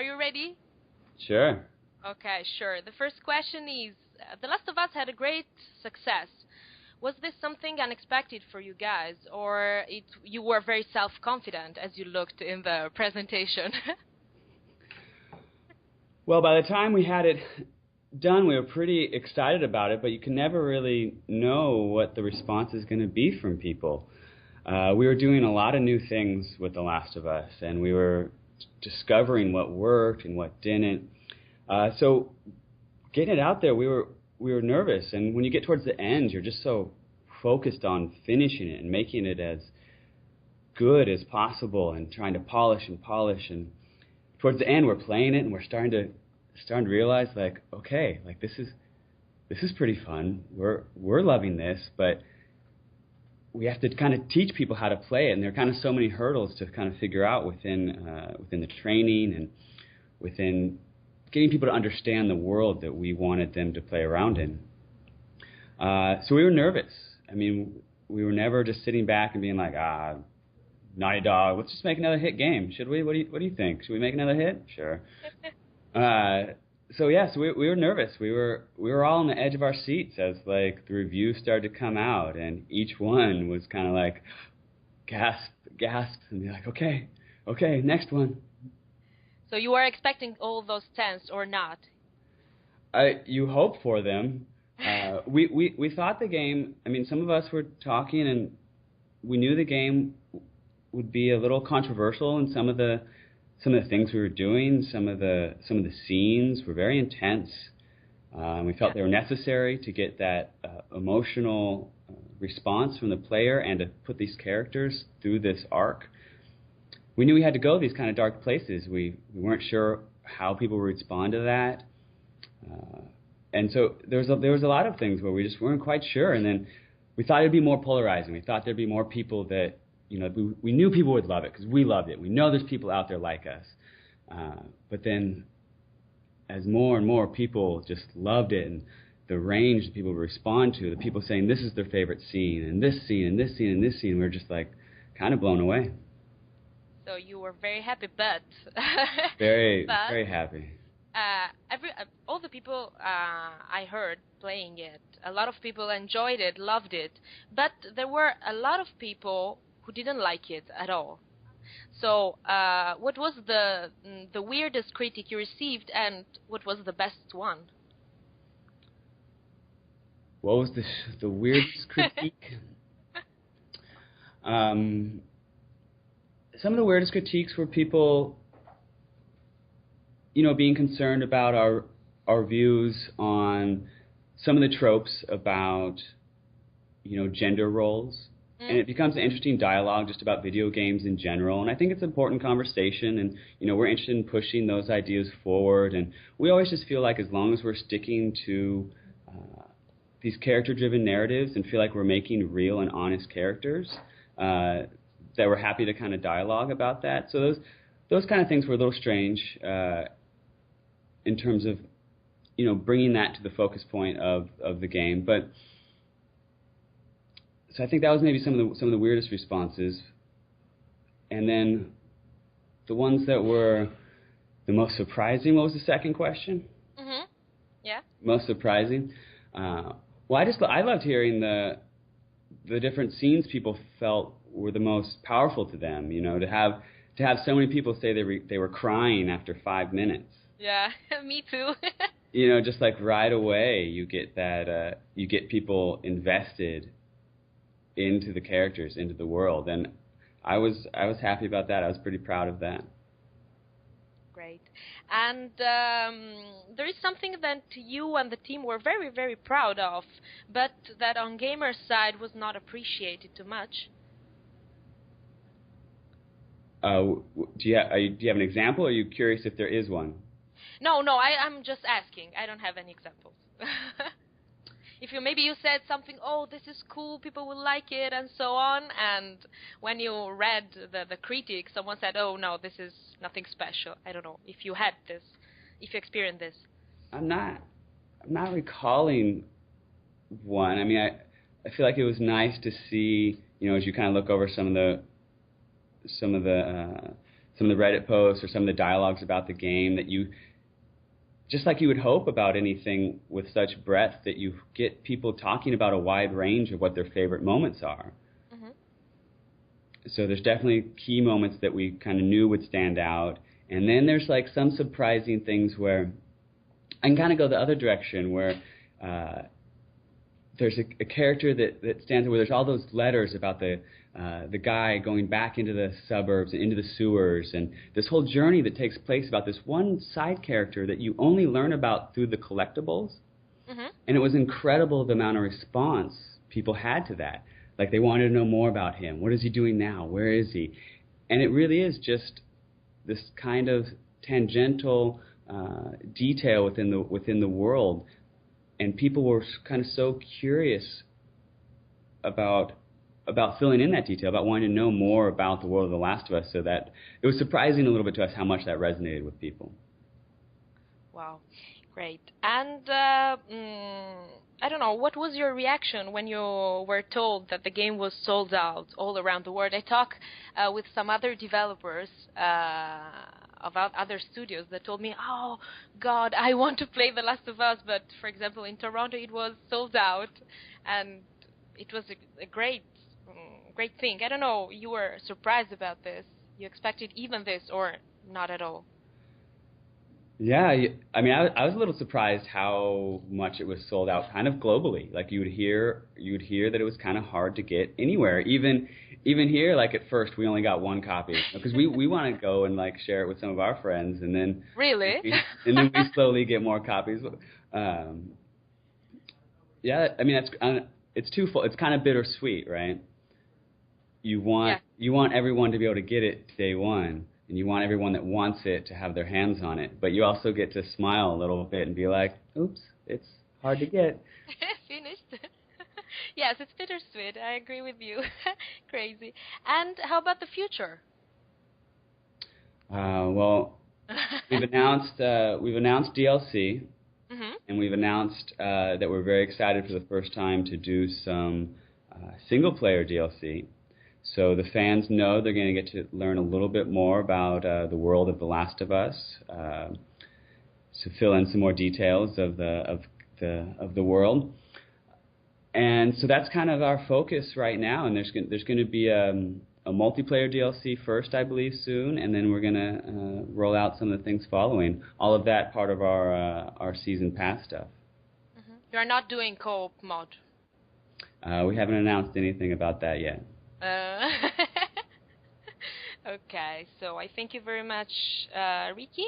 Are you ready? Sure. Okay, sure. The first question is, The Last of Us had a great success. Was this something unexpected for you guys, or you were very self-confident as you looked in the presentation? Well, by the time we had it done, we were pretty excited about it, but you can never really know what the response is going to be from people. We were doing a lot of new things with The Last of Us, and we were discovering what worked and what didn't. So getting it out there, we were nervous, and when you get towards the end, you're just so focused on finishing it and making it as good as possible and trying to polish. And towards the end, we're playing it, and we're starting to realize, like, okay, like this is pretty fun. We're loving this, but we have to kind of teach people how to play it, and there are kind of so many hurdles to kind of figure out within the training and within getting people to understand the world that we wanted them to play around in. So we were nervous. I mean, we were never just sitting back and being like, Naughty Dog, let's just make another hit game. Should we? What do you think? Should we make another hit? Sure. So we were nervous. We were all on the edge of our seats as like the reviews started to come out, and each one was kind of like gasp, and be like, okay, next one. So you were expecting all those 10s or not? You hope for them. We thought the game. I mean, some of us were talking, and we knew the game would be a little controversial in some of the things we were doing. Some of the scenes were very intense. We felt they were necessary to get that emotional response from the player and to put these characters through this arc. We knew we had to go these kind of dark places. We weren't sure how people would respond to that. And so there was a lot of things where we just weren't quite sure. And then we thought it would be more polarizing. We thought there'd be more people that, we knew people would love it because we loved it. We know there's people out there like us. But then as more and more people just loved it, and the range that people would respond to, the people saying this is their favorite scene, and this scene, and this scene, and this scene, we were just like kind of blown away. So you were very happy, but... very happy. All the people I heard playing it, a lot of people enjoyed it, loved it, but there were a lot of people who didn't like it at all. So what was the weirdest critic you received, and what was the best one? What was the weirdest critique? Some of the weirdest critiques were people, being concerned about our views on some of the tropes about, gender roles. And it becomes an interesting dialogue just about video games in general. And I think it's an important conversation. And, we're interested in pushing those ideas forward. And we always just feel like as long as we're sticking to these character-driven narratives and feel like we're making real and honest characters, that we're happy to kind of dialogue about that. So those kind of things were a little strange in terms of, bringing that to the focus point of the game. But so I think that was maybe some of the weirdest responses. And then the ones that were the most surprising. What was the second question? Mm-hmm. Yeah. Most surprising. Well, I loved hearing the different scenes people felt were the most powerful to them. To have so many people say they were crying after 5 minutes. Yeah, me too. Just like right away you get that you get people invested into the characters, into the world, and I was happy about that. I was pretty proud of that. Great. And there is something that you and the team were very, very proud of, but that on gamers' side was not appreciated too much. Do you have an example, or are you curious if there is one? No, I'm just asking. I don't have any examples. If maybe you said something, oh, this is cool, people will like it, and so on, and when you read the critic, someone said, oh, no, this is nothing special. I don't know if you had this, if you experienced this. I'm not recalling one. I mean, I feel like it was nice to see, as you kind of look over some of the some of the Reddit posts or some of the dialogues about the game that you, just like you would hope about anything with such breadth, that you get people talking about a wide range of what their favorite moments are. Mm-hmm. So there's definitely key moments that we kind of knew would stand out. And then there's like some surprising things where I can kind of go the other direction, where there's a character that stands out, where there's all those letters about the guy going back into the suburbs and into the sewers, and this whole journey that takes place about this one side character that you only learn about through the collectibles. Mm-hmm. And it was incredible the amount of response people had to that. Like, they wanted to know more about him. What is he doing now? Where is he? And it really is just this kind of tangential detail within the world, and people were kind of so curious about filling in that detail, about wanting to know more about the world of The Last of Us, so that it was surprising a little bit to us how much that resonated with people. Wow, great. And I don't know, what was your reaction when you were told that the game was sold out all around the world? I talked with some other developers about other studios that told me, oh, God, I want to play The Last of Us, but, for example, in Toronto it was sold out, and it was a great thing. I don't know, you were surprised about this? You expected even this, or not at all? Yeah, I mean, I was a little surprised how much it was sold out, kind of globally. Like, you'd hear that it was kind of hard to get anywhere. Even here, like, at first we only got one copy because we want to go and like share it with some of our friends, and then really, and then we slowly get more copies. Yeah, I mean, it's twofold. It's kind of bittersweet, right? You want everyone to be able to get it day one, and you want everyone that wants it to have their hands on it. But you also get to smile a little bit and be like, oops, it's hard to get. Finished. Yes, it's bittersweet. I agree with you. Crazy. And how about the future? Well, we've announced DLC, mm-hmm. and we've announced that we're very excited for the first time to do some single-player DLC. So the fans know they're going to get to learn a little bit more about the world of The Last of Us, to fill in some more details of the world. And so that's kind of our focus right now. And there's going to be a multiplayer DLC first, I believe, soon, and then we're going to roll out some of the things following. All of that part of our season pass stuff. Mm-hmm. You're not doing co-op mod? We haven't announced anything about that yet. Okay, so I thank you very much, Ricky.